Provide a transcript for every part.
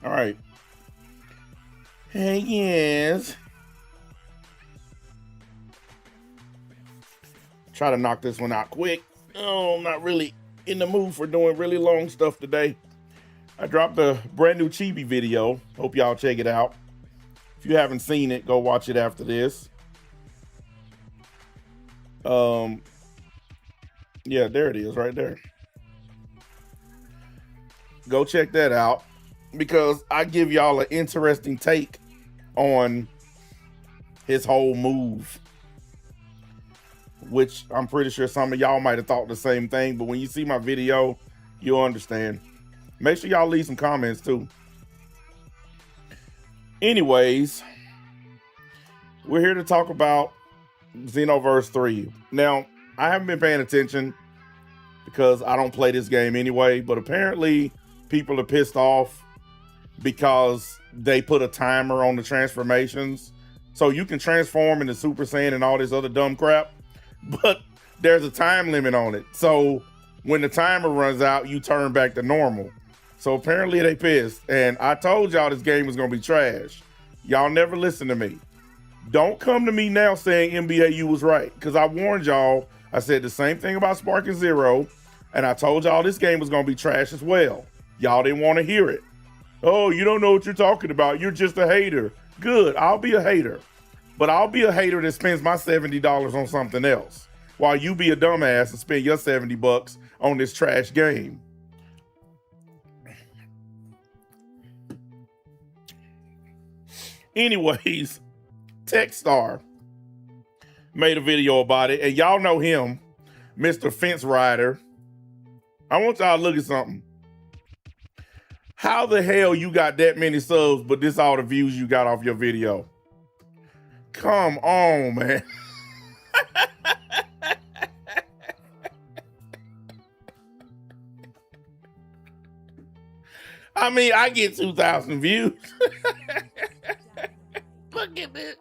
All right. Hey, yes. Try to knock this one out quick. Oh, I'm not really in the mood for doing really long stuff today. I dropped a brand new Chibi video. Hope y'all check it out. If you haven't seen it, go watch it after this. Yeah, there it is right there. Go check that out because I give y'all an interesting take on his whole move, which I'm pretty sure some of y'all might have thought the same thing, but when you see my video, you'll understand. Make sure y'all leave some comments too. Anyways, we're here to talk about Xenoverse 3. Now, I haven't been paying attention because I don't play this game anyway, but apparently people are pissed off because they put a timer on the transformations. So you can transform into Super Saiyan and all this other dumb crap, but there's a time limit on it. So when the timer runs out, you turn back to normal. So apparently they pissed. And I told y'all this game was going to be trash. Y'all never listen to me. Don't come to me now saying NBA U was right, because I warned y'all. I said the same thing about Sparking Zero, and I told y'all this game was going to be trash as well. Y'all didn't want to hear it. Oh, you don't know what you're talking about. You're just a hater. Good, I'll be a hater. But I'll be a hater that spends my $70 on something else, while you be a dumbass and spend your $70 on this trash game. Anyways, Techstar made a video about it, and y'all know him, Mr. Fence Rider. I want y'all to look at something. How the hell you got that many subs, but this all the views you got off your video? Come on, man. I mean, I get 2,000 views. Look at this.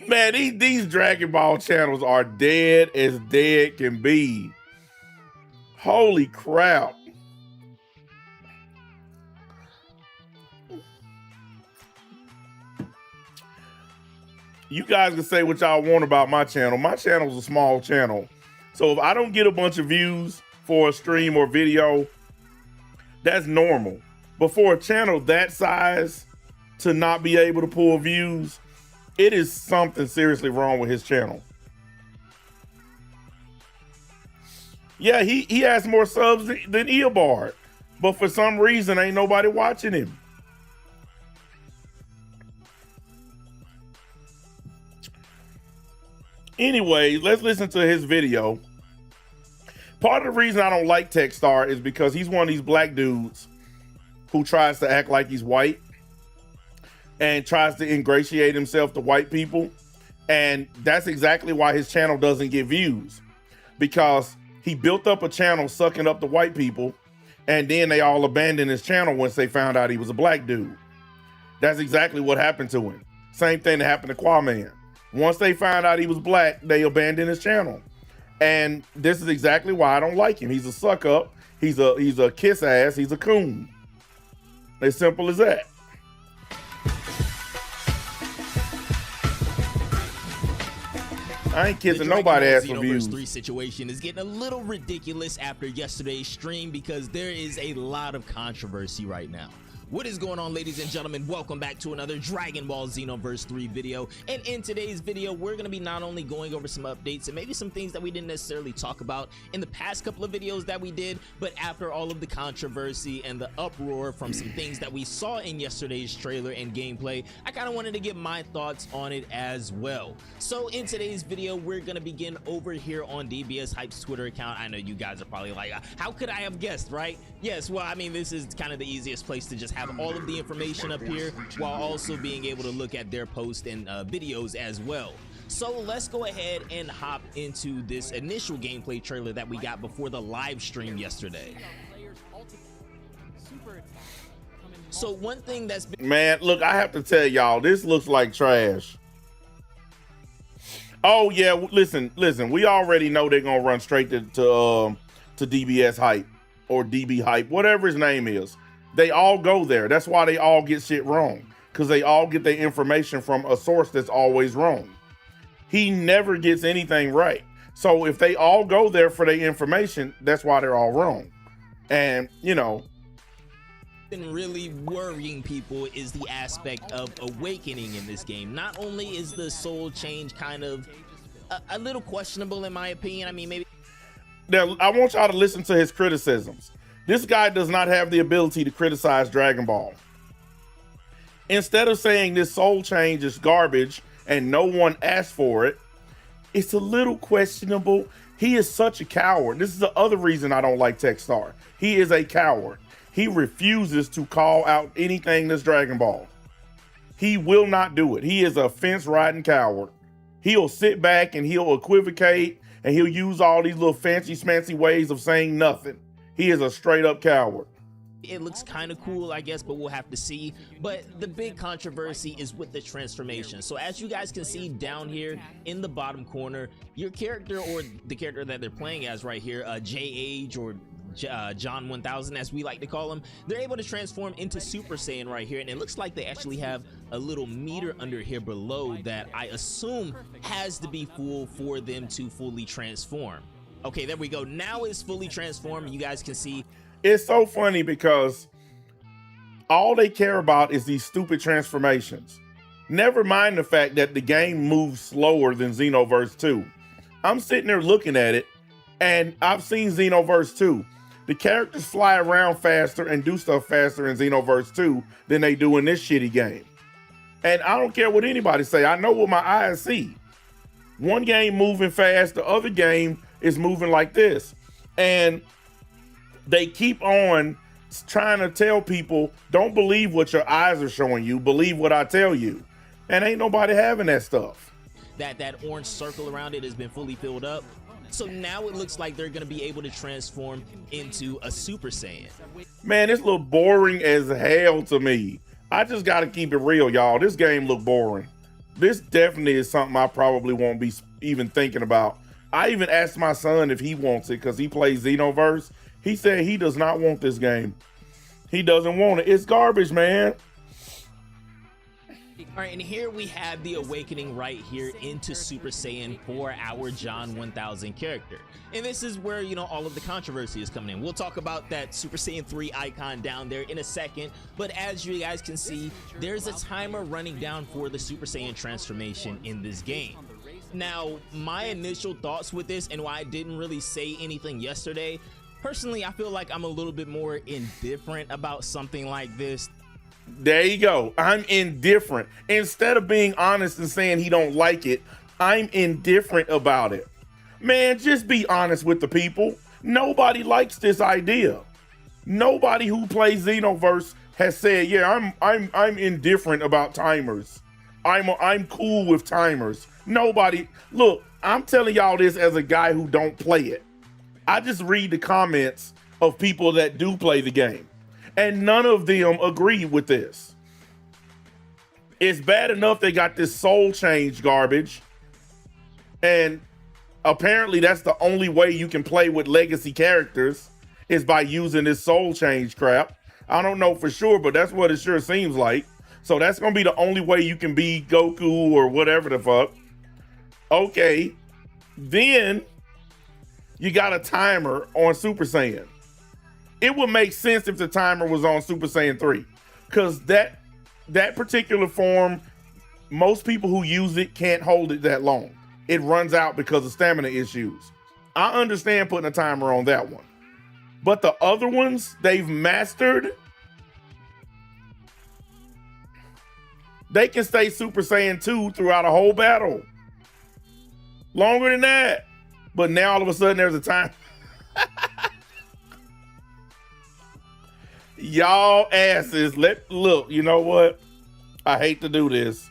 Man, these Dragon Ball channels are dead as dead can be. Holy crap. You guys can say what y'all want about my channel. My channel's a small channel. So if I don't get a bunch of views for a stream or video, that's normal. But for a channel that size to not be able to pull views, it is something seriously wrong with his channel. Yeah, he has more subs than Eobard, but for some reason ain't nobody watching him. Anyway, let's listen to his video. Part of the reason I don't like Techstar is because he's one of these black dudes who tries to act like he's white and tries to ingratiate himself to white people. And that's exactly why his channel doesn't get views, because he built up a channel sucking up the white people, and then they all abandoned his channel once they found out he was a black dude. That's exactly what happened to him. Same thing that happened to Quaman. Once they found out he was black, they abandoned his channel. And this is exactly why I don't like him. He's a suck up. He's a kiss ass. He's a coon. As simple as that. I ain't kissing nobody ass for views. The Xenoverse 3 situation is getting a little ridiculous after yesterday's stream, because there is a lot of controversy right now. What is going on, ladies and gentlemen? Welcome back to another Dragon Ball Xenoverse 3 video. And in today's video, we're going to be not only going over some updates and maybe some things that we didn't necessarily talk about in the past couple of videos that we did, but after all of the controversy and the uproar from some things that we saw in yesterday's trailer and gameplay, I kind of wanted to get my thoughts on it as well. So in today's video, we're going to begin over here on DBS Hype's Twitter account. I know you guys are probably like, how could I have guessed, right? Yes, well, I mean, this is kind of the easiest place to just have all of the information up here while also being able to look at their posts and videos as well. So let's go ahead and hop into this initial gameplay trailer that we got before the live stream yesterday. So one thing that's been— Man, look, I have to tell y'all, this looks like trash. Oh yeah, listen, we already know they're gonna run straight to DBS Hype or DB Hype, whatever his name is. They all go there. That's why they all get shit wrong, because they all get their information from a source that's always wrong. He never gets anything right. So if they all go there for their information, that's why they're all wrong. And, you know, been really worrying people is the aspect of awakening in this game. Not only is the soul change kind of a little questionable in my opinion. I mean, maybe— Now, I want y'all to listen to his criticisms. This guy does not have the ability to criticize Dragon Ball. Instead of saying this soul change is garbage and no one asked for it, it's a little questionable. He is such a coward. This is the other reason I don't like Techstar. He is a coward. He refuses to call out anything that's Dragon Ball. He will not do it. He is a fence-riding coward. He'll sit back and he'll equivocate and he'll use all these little fancy-smancy ways of saying nothing. He is a straight-up coward. It looks kind of cool, I guess, but we'll have to see. But the big controversy is with the transformation. So as you guys can see down here in the bottom corner, your character, or the character that they're playing as right here, J-Age or John 1000, as we like to call him, they're able to transform into Super Saiyan right here, and it looks like they actually have a little meter under here below that I assume has to be full for them to fully transform. Okay, there we go. Now it's fully transformed. You guys can see. It's so funny because all they care about is these stupid transformations. Never mind the fact that the game moves slower than Xenoverse 2. I'm sitting there looking at it, and I've seen Xenoverse 2. The characters fly around faster and do stuff faster in Xenoverse 2 than they do in this shitty game. And I don't care what anybody say. I know what my eyes see. One game moving fast, the other game is moving like this. And they keep on trying to tell people, don't believe what your eyes are showing you, believe what I tell you. And ain't nobody having that stuff. That orange circle around it has been fully filled up. So now it looks like they're going to be able to transform into a Super Saiyan. Man, this look boring as hell to me. I just got to keep it real, y'all. This game look boring. This definitely is something I probably won't be even thinking about. I even asked my son if he wants it because he plays Xenoverse. He said he does not want this game. He doesn't want it. It's garbage, man. All right, and here we have the awakening right here into Super Saiyan for our John 1000 character. And this is where, you know, all of the controversy is coming in. We'll talk about that Super Saiyan 3 icon down there in a second. But as you guys can see, there's a timer running down for the Super Saiyan transformation in this game. Now, my initial thoughts with this and why I didn't really say anything yesterday, personally, I feel like I'm a little bit more indifferent about something like this. There you go. I'm indifferent. Instead of being honest and saying he don't like it, I'm indifferent about it. Man, just be honest with the people. Nobody likes this idea. Nobody who plays Xenoverse has said, yeah, I'm indifferent about timers. I'm cool with timers. Nobody. Look, I'm telling y'all this as a guy who don't play it. I just read the comments of people that do play the game. And none of them agree with this. It's bad enough they got this soul change garbage. And apparently that's the only way you can play with legacy characters is by using this soul change crap. I don't know for sure, but that's what it sure seems like. So that's going to be the only way you can be Goku or whatever the fuck. Okay. Then you got a timer on Super Saiyan. It would make sense if the timer was on Super Saiyan 3, because that particular form, most people who use it can't hold it that long. It runs out because of stamina issues. I understand putting a timer on that one, but the other ones they've mastered, they can stay Super Saiyan 2 throughout a whole battle. Longer than that. But now all of a sudden there's a time. Y'all asses, look, you know what? I hate to do this.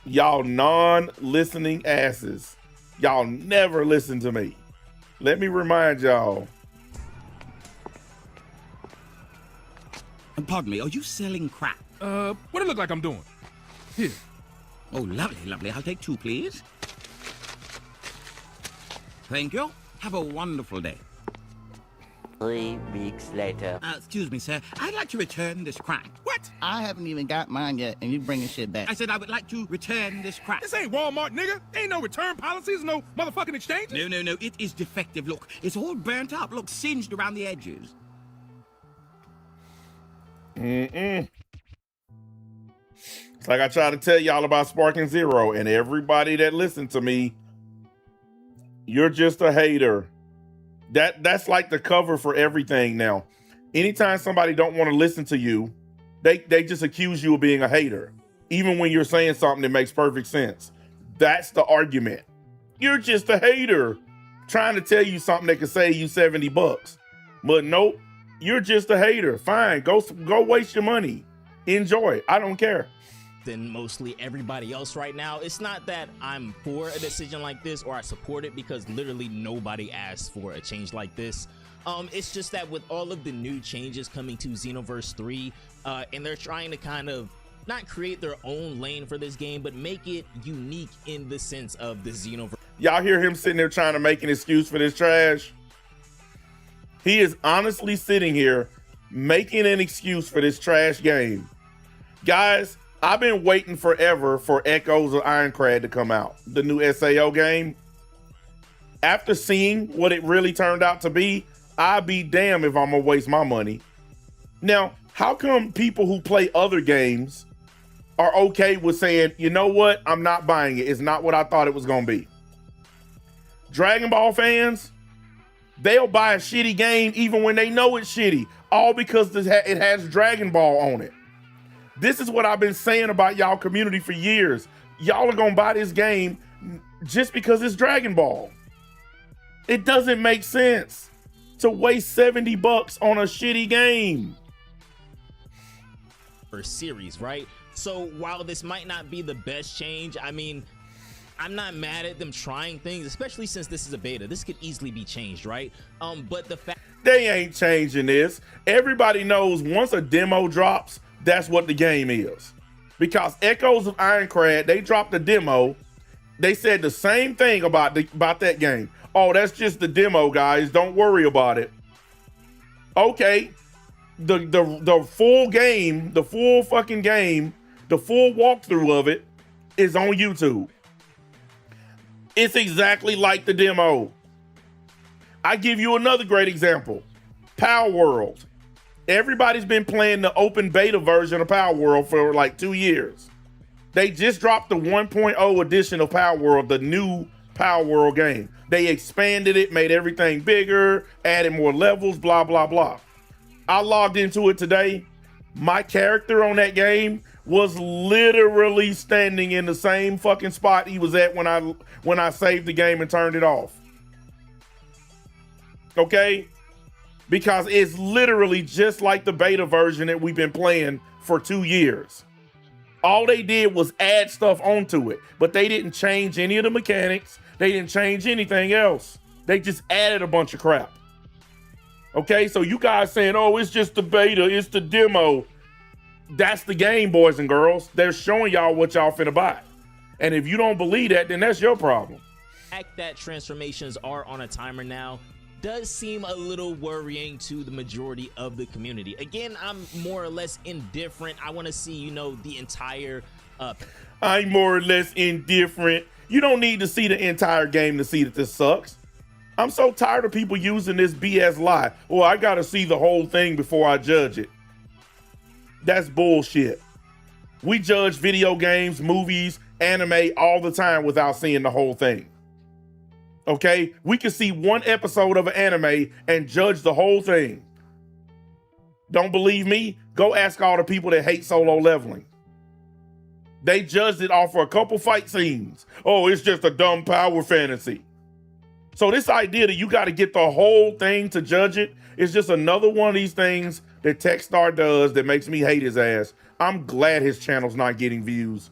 Y'all non-listening asses. Y'all never listen to me. Let me remind y'all. Pardon me, are you selling crack? What it look like I'm doing? Here. Oh, lovely, lovely. I'll take 2, please. Thank you. Have a wonderful day. 3 weeks later. Excuse me, sir. I'd like to return this crack. What? I haven't even got mine yet, and you bringing shit back. I said I would like to return this crack. This ain't Walmart, nigga. Ain't no return policies, no motherfucking exchanges. No. It is defective. Look, it's all burnt up. Look, singed around the edges. It's like I try to tell y'all about Sparking Zero, and everybody that listened to me, you're just a hater. That's like the cover for everything now. Anytime somebody don't want to listen to you, they just accuse you of being a hater. Even when you're saying something that makes perfect sense. That's the argument. You're just a hater trying to tell you something that could save you $70. But nope, you're just a hater. Fine, go waste your money. Enjoy. I don't care. Than mostly everybody else right now. It's not that I'm for a decision like this or I support it, because literally nobody asked for a change like this. It's just that with all of the new changes coming to Xenoverse 3, and they're trying to kind of not create their own lane for this game, but make it unique in the sense of the Xenoverse. Y'all hear him sitting there trying to make an excuse for this trash? He is honestly sitting here making an excuse for this trash game. Guys, I've been waiting forever for Echoes of Ironclad to come out, the new SAO game. After seeing what it really turned out to be, I'd be damned if I'm gonna waste my money. Now, how come people who play other games are okay with saying, you know what, I'm not buying it. It's not what I thought it was gonna be. Dragon Ball fans, they'll buy a shitty game even when they know it's shitty, all because it has Dragon Ball on it. This is what I've been saying about y'all community for years. Y'all are gonna buy this game just because it's Dragon Ball. It doesn't make sense to waste $70 on a shitty game. For series, right? So while this might not be the best change, I mean, I'm not mad at them trying things, especially since this is a beta. This could easily be changed, right? But the fact they ain't changing this. Everybody knows once a demo drops, that's what the game is. Because Echoes of Ironclad, they dropped the demo. They said the same thing about that game. Oh, that's just the demo, guys. Don't worry about it. Okay. The full game, the full fucking game, the full walkthrough of it is on YouTube. It's exactly like the demo. I give you another great example. Power World. Everybody's been playing the open beta version of Power World for like 2 years. They just dropped the 1.0 edition of Power World, the new Power World game. They expanded it, made everything bigger, added more levels, blah, blah, blah. I logged into it today. My character on that game was literally standing in the same fucking spot he was at when I saved the game and turned it off. Okay? Because it's literally just like the beta version that we've been playing for 2 years. All they did was add stuff onto it, but they didn't change any of the mechanics. They didn't change anything else. They just added a bunch of crap. Okay, so you guys saying, oh, it's just the beta, it's the demo. That's the game, boys and girls. They're showing y'all what y'all finna buy. And if you don't believe that, then that's your problem. The fact that transformations are on a timer now does seem a little worrying to the majority of the community. Again, I'm more or less indifferent. I want to see, you know, the entire I'm more or less indifferent. You don't need to see the entire game to see that this sucks. I'm so tired of people using this BS lie. Well, I gotta see the whole thing before I judge it. That's bullshit. We judge video games, movies, anime all the time without seeing the whole thing. Okay? We can see one episode of an anime and judge the whole thing. Don't believe me? Go ask all the people that hate solo leveling. They judged it off for a couple fight scenes. Oh, it's just a dumb power fantasy. So this idea that you got to get the whole thing to judge it is just another one of these things that Techstar does that makes me hate his ass. I'm glad his channel's not getting views.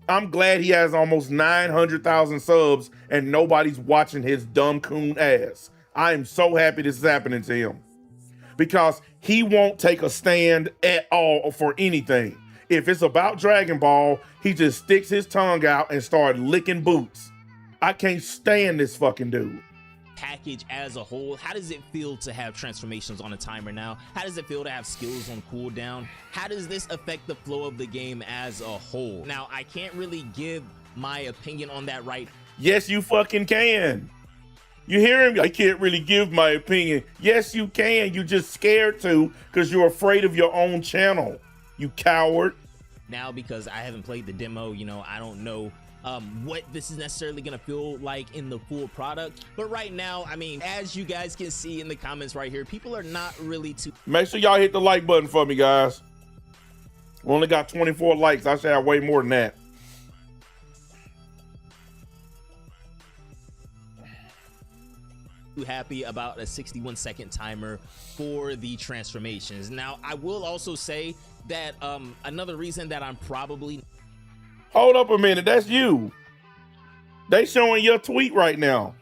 I'm glad he has almost 900,000 subs and nobody's watching his dumb coon ass. I am so happy this is happening to him because he won't take a stand at all for anything. If it's about Dragon Ball, he just sticks his tongue out and starts licking boots. I can't stand this fucking dude. Package as a whole, how does it feel to have transformations on a timer now? How does it feel to have skills on cooldown? How does this affect the flow of the game as a whole? Now, I can't really give my opinion on that right. Yes, you fucking can. You hear him? I can't really give my opinion. Yes, you can. You just scared to because you're afraid of your own channel. You coward. Now, because I haven't played the demo, you know, I don't know what this is necessarily gonna feel like in the full product, but right now, I mean, as you guys can see in the comments right here, people are not really too. Make sure y'all hit the like button for me, guys. We only got 24 likes. I should have way more than that. Happy about a 61-second timer for the transformations. Now, I will also say that another reason that I'm probably. Hold up a minute, that's you. They showing your tweet right now.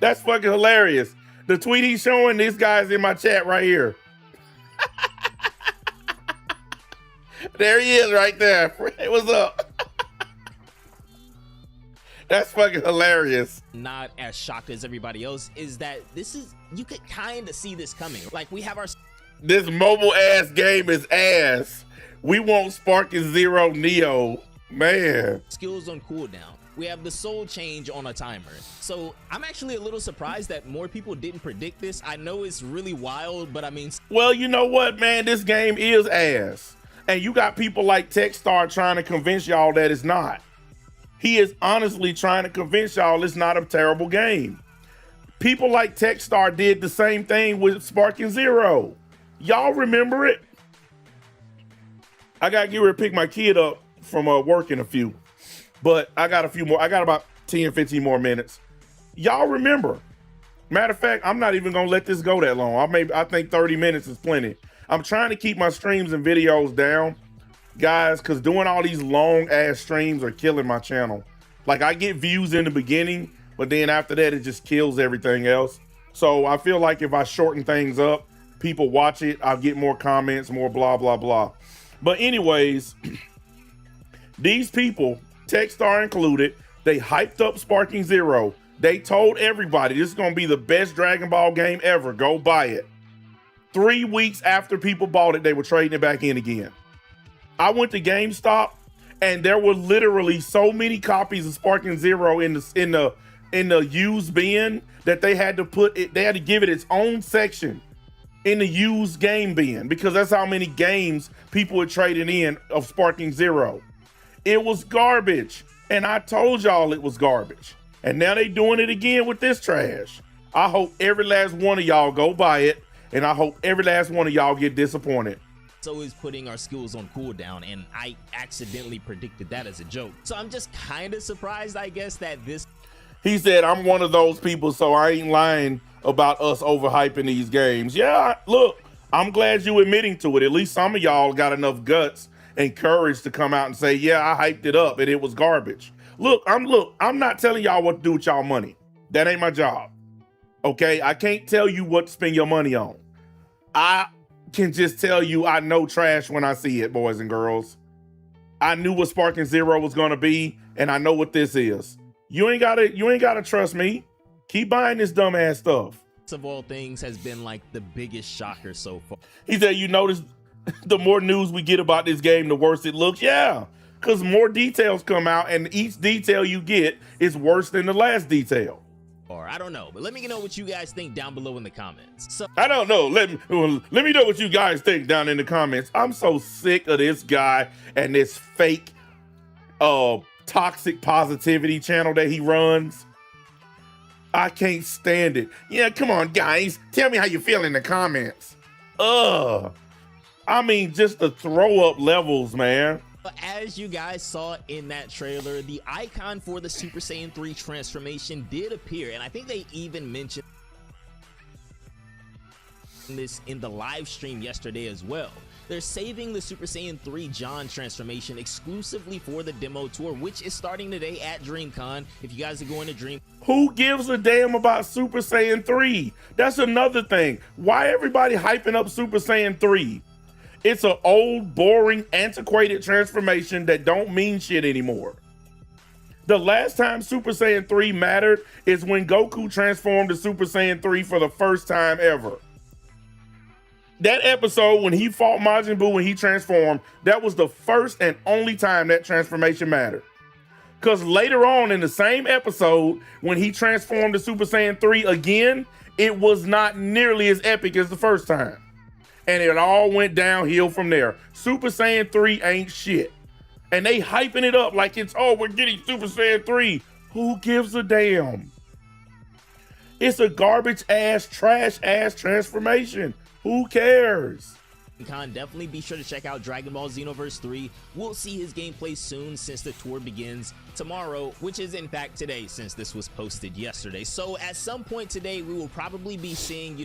That's fucking hilarious. The tweet he's showing, this guy's in my chat right here. There he is right there. Hey, what's up? That's fucking hilarious. Not as shocked as everybody else is that you could kind of see this coming. Like, we have our This mobile ass game is ass. We want Sparking Zero Neo. Man. skills on cooldown. We have the soul change on a timer. So I'm actually a little surprised that more people didn't predict this. I know it's really wild, but I mean, Well, you know what, man? This game is ass. And you got people like Techstar trying to convince y'all that it's not. He is honestly trying to convince y'all it's not a terrible game. People like Techstar did the same thing with Sparking Zero. Y'all remember it? I gotta get ready to pick my kid up from work in a few. But I got a few more. I got about 10, 15 more minutes. Y'all remember. Matter of fact, I'm not even gonna let this go that long. I think 30 minutes is plenty. I'm trying to keep my streams and videos down, guys, because doing all these long ass streams are killing my channel. Like, I get views in the beginning, but then after that, it just kills everything else. So I feel like if I shorten things up, people watch it, I'll get more comments, more blah, blah, blah. But anyways, these people, Techstar included, they hyped up Sparking Zero. They told everybody this is going to be the best Dragon Ball game ever. Go buy it. 3 weeks after people bought it, they were trading it back in again. I went to GameStop, and there were literally so many copies of Sparking Zero in the used bin that they had to give it its own section in the used game bin, because that's how many games people were trading in of Sparking Zero. It was garbage, and I told y'all it was garbage. And now they doing it again with this trash. I hope every last one of y'all go buy it, and I hope every last one of y'all get disappointed. so is putting our skills on cooldown, and I accidentally predicted that as a joke. So I'm just kind of surprised, I guess, that this... He said, I'm one of those people, so I ain't lying about us overhyping these games. Yeah, look, I'm glad you admitting to it. At least some of y'all got enough guts and courage to come out and say, yeah, I hyped it up and it was garbage. Look, I'm not telling y'all what to do with y'all money. That ain't my job. Okay, I can't tell you what to spend your money on. I can just tell you I know trash when I see it, boys and girls. I knew what Sparking Zero was gonna be, and I know what this is. You ain't gotta trust me. Keep buying this dumbass stuff. of all things has been like the biggest shocker so far. He said, you notice the more news we get about this game, the worse it looks. Yeah, because more details come out, and each detail you get is worse than the last detail. Or I don't know, but let me know what you guys think down below in the comments. So I don't know. Let me know what you guys think down in the comments. I'm so sick of this guy and this fake toxic positivity channel that he runs. I can't stand it. Yeah, come on, guys. Tell me how you feel in the comments. I mean, just the throw up levels, man. as you guys saw in that trailer, the icon for the Super Saiyan 3 transformation did appear, and I think they even mentioned this in the live stream yesterday as well. They're saving the Super Saiyan 3 John transformation exclusively for the demo tour, which is starting today at DreamCon. If you guys are going to Dream... Who gives a damn about Super Saiyan 3? That's another thing. Why everybody hyping up Super Saiyan 3? It's an old, boring, antiquated transformation that don't mean shit anymore. The last time Super Saiyan 3 mattered is when Goku transformed to Super Saiyan 3 for the first time ever. That episode when he fought Majin Buu and he transformed, that was the first and only time that transformation mattered. Because later on in the same episode, when he transformed to Super Saiyan 3 again, it was not nearly as epic as the first time. And it all went downhill from there. Super Saiyan 3 ain't shit. And they hyping it up like it's, oh, we're getting Super Saiyan 3. Who gives a damn? It's a garbage ass, trash ass transformation. Who cares? Definitely be sure to check out Dragon Ball Xenoverse 3. We'll see his gameplay soon since the tour begins tomorrow, which is in fact today since this was posted yesterday. So at some point today, we will probably be seeing,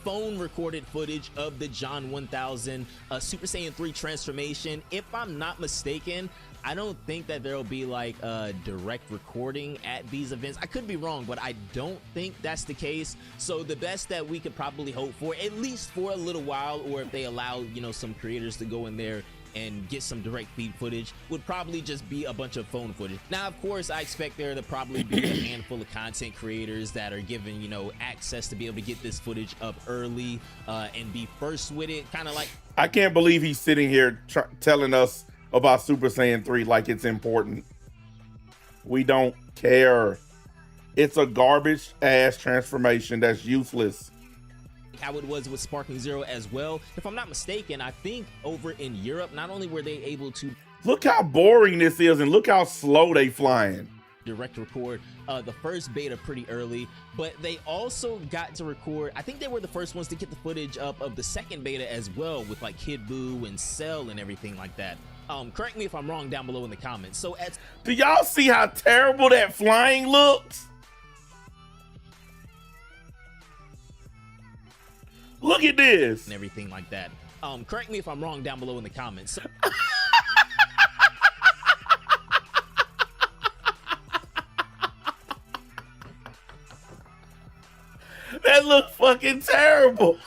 phone recorded footage of the John 1000 Super Saiyan 3 transformation. If I'm not mistaken, I don't think that there'll be like a direct recording at these events. I could be wrong, but I don't think that's the case. So the best that we could probably hope for, at least for a little while, or if they allow, some creators to go in there and get some direct feed footage would probably just be a bunch of phone footage. Now, of course, I expect there to probably be a handful of content creators that are given, you know, access to be able to get this footage up early and be first with it. Kind of like, I can't believe he's sitting here telling us about Super Saiyan 3 like it's important. We don't care. It's a garbage ass transformation that's useless. how it was with Sparking Zero as well. If I'm not mistaken, I think over in Europe, not only were they able to look how boring this is and look how slow they flying. direct record the first beta pretty early, but they also got to record, I think they were the first ones to get the footage up of the second beta as well, with like Kid Buu and Cell and everything like that. Correct me if I'm wrong down below in the comments. So do y'all see how terrible that flying looks? Look at this. And everything like that. Correct me if I'm wrong down below in the comments. So that look fucking terrible.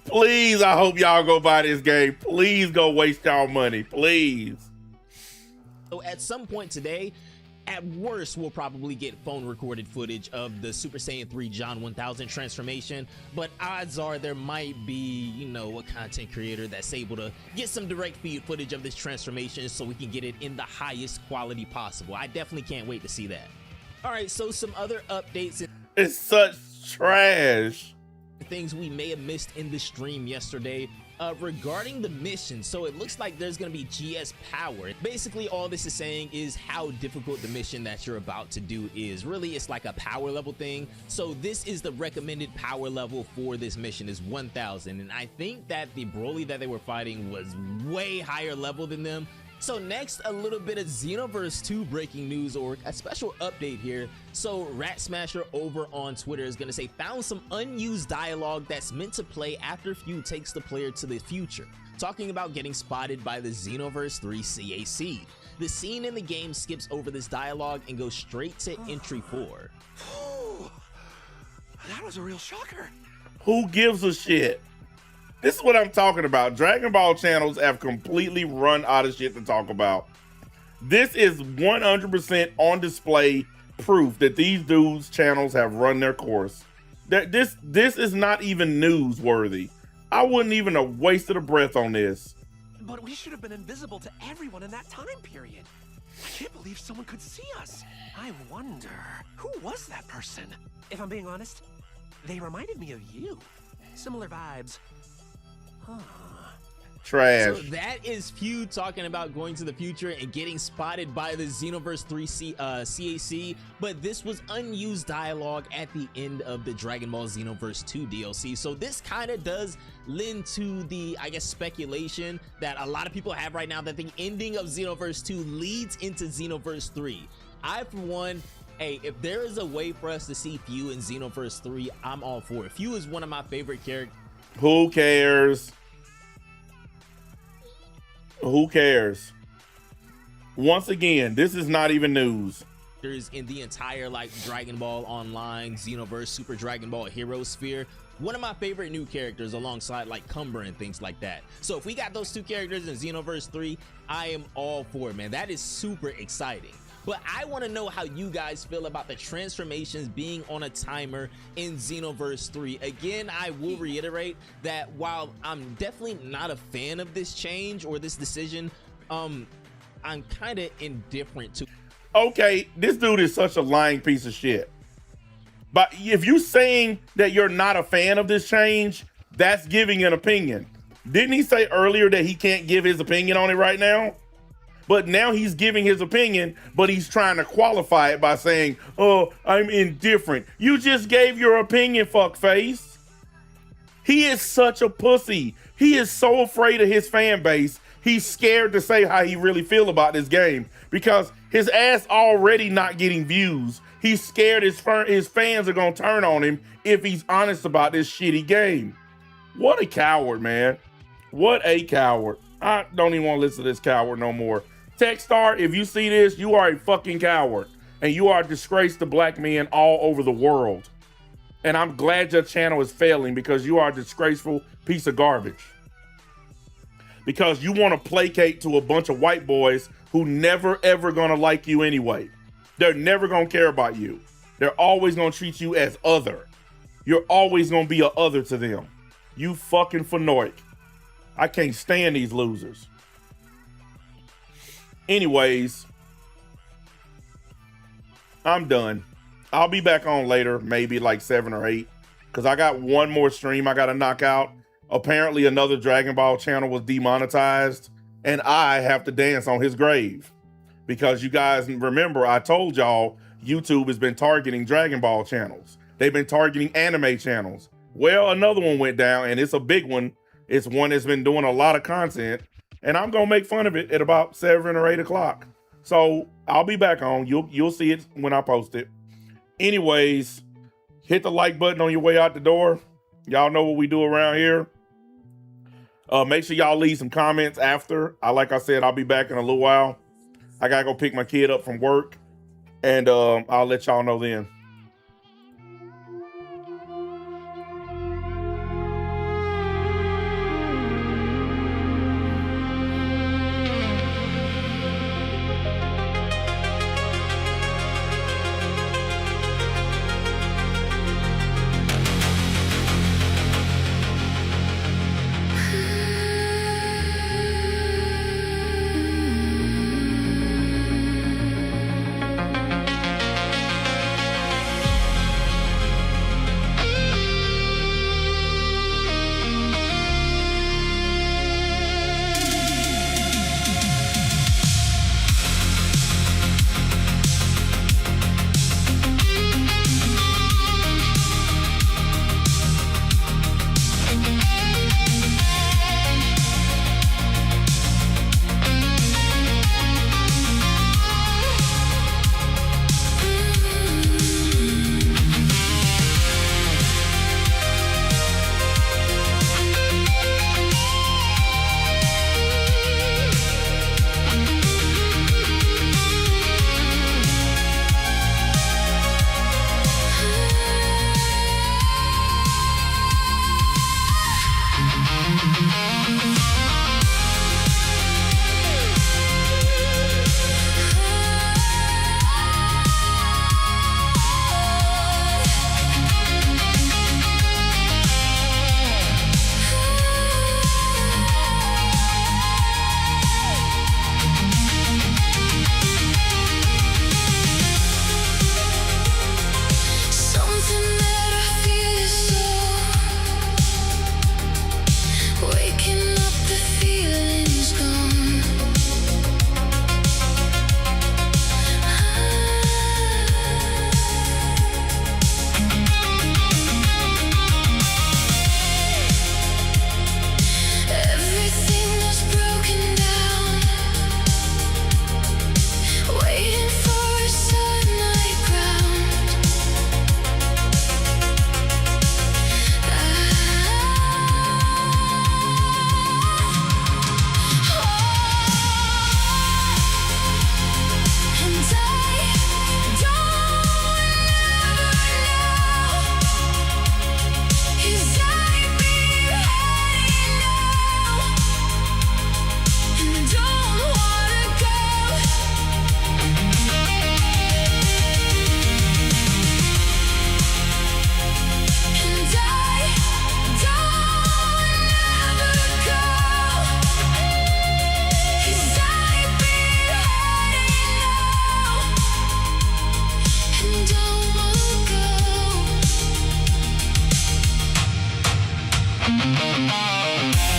Please, I hope y'all go buy this game. Please go waste y'all money, please. So at some point today, at worst, we'll probably get phone recorded footage of the Super Saiyan 3 John 1000 transformation, but odds are there might be, you know, a content creator that's able to get some direct feed footage of this transformation so we can get it in the highest quality possible. I definitely can't wait to see that. All right, so some other updates. It's such trash. Things we may have missed in the stream yesterday regarding the mission. So it looks like there's going to be GS power. Basically, all this is saying is how difficult the mission that you're about to do is. Really, it's like a power level thing. So this is the recommended power level for this mission is 1000. And I think that the Broly that they were fighting was way higher level than them. So next, a little bit of Xenoverse 2 breaking news, or a special update here. So Rat Smasher over on Twitter is going to say, found some unused dialogue that's meant to play after Few takes the player to the future. Talking about getting spotted by the Xenoverse 3 CAC. The scene in the game skips over this dialogue and goes straight to entry 4. That was a real shocker. Who gives a shit? This is what I'm talking about. Dragon Ball channels have completely run out of shit to talk about. This is 100% on display proof that these dudes' channels have run their course. This is not even newsworthy. I wouldn't even have wasted a breath on this. But we should have been invisible to everyone in that time period. I can't believe someone could see us. I wonder, who was that person? If I'm being honest, they reminded me of you. Similar vibes. Huh. Trash. So that is Feud talking about going to the future and getting spotted by the Xenoverse 3 CAC, but this was unused dialogue at the end of the Dragon Ball Xenoverse 2 DLC. So this kind of does lend to the, I guess, speculation that a lot of people have right now that the ending of Xenoverse 2 leads into Xenoverse 3. I, for one, hey, if there is a way for us to see Few in Xenoverse 3, I'm all for it. Few is one of my favorite characters. Who cares? Who cares? Once again, this is not even news. In the entire like Dragon Ball Online, Xenoverse, Super Dragon Ball Hero Sphere. One of my favorite new characters alongside like Cumber and things like that. So if we got those two characters in Xenoverse 3, I am all for it, man. That is super exciting. But I want to know how you guys feel about the transformations being on a timer in Xenoverse 3. Again, I will reiterate that while I'm definitely not a fan of this change or this decision, I'm kind of indifferent to. Okay, this dude is such a lying piece of shit. But if you saying that you're not a fan of this change, that's giving an opinion. Didn't he say earlier that he can't give his opinion on it right now? But now he's giving his opinion, but he's trying to qualify it by saying, oh, I'm indifferent. You just gave your opinion, fuckface. He is such a pussy. He is so afraid of his fan base. He's scared to say how he really feel about this game because his ass already not getting views. He's scared his fans are going to turn on him if he's honest about this shitty game. What a coward, man. What a coward. I don't even want to listen to this coward no more. Techstar, if you see this, you are a fucking coward. And you are a disgrace to black men all over the world. And I'm glad your channel is failing because you are a disgraceful piece of garbage. Because you want to placate to a bunch of white boys who never ever gonna like you anyway. They're never gonna care about you. They're always gonna treat you as other. You're always gonna be a other to them. You fucking fanoic. I can't stand these losers. Anyways, I'm done. I'll be back on later, maybe like 7 or 8, because I got one more stream I got to knock out. Apparently another Dragon Ball channel was demonetized, and I have to dance on his grave. Because you guys remember, I told y'all YouTube has been targeting Dragon Ball channels. They've been targeting anime channels. Well, another one went down, and it's a big one. It's one that's been doing a lot of content, and I'm gonna make fun of it at about 7 or 8 o'clock. So I'll be back on. You'll see it when I post it. Anyways, hit the like button on your way out the door. Y'all know what we do around here. Make sure y'all leave some comments after. Like I said, I'll be back in a little while. I gotta go pick my kid up from work, and I'll let y'all know then. We'll be right back.